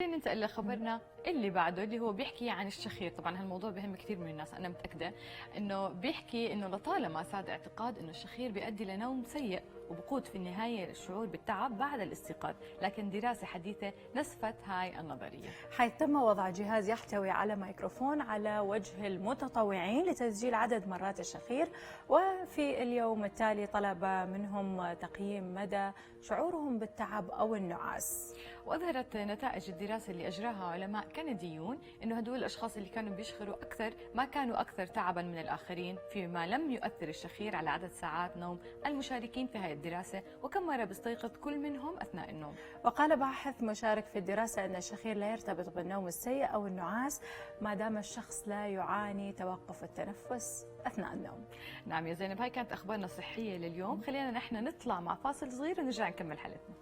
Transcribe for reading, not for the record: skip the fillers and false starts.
ننتقل لخبرنا اللي بعده اللي هو بيحكي عن الشخير. طبعا هالموضوع بهم كثير من الناس، انا متاكده انه بيحكي انه لطالما ساد اعتقاد انه الشخير بيؤدي لنوم سيء وبقود في النهايه للشعور بالتعب بعد الاستيقاظ، لكن دراسه حديثه نسفت هاي النظريه. حيث تم وضع جهاز يحتوي على ميكروفون على وجه المتطوعين لتسجيل عدد مرات الشخير، وفي اليوم التالي طلب منهم تقييم مدى شعورهم بالتعب أو النعاس. واظهرت نتائج الدراسه اللي اجراها علماء كنديون انه هدول الاشخاص اللي كانوا بيشخروا اكثر ما كانوا اكثر تعبا من الاخرين، فيما لم يؤثر الشخير على عدد ساعات نوم المشاركين في هذه الدراسه وكم مره بيستيقظ كل منهم اثناء النوم. وقال باحث مشارك في الدراسة أن الشخير لا يرتبط بالنوم السيء أو النعاس ما دام الشخص لا يعاني توقف التنفس أثناء النوم. نعم يا زينب، هاي كانت اخبارنا الصحيه لليوم. خلينا نحن نطلع مع فاصل صغير ونرجع نكمل حلقتنا.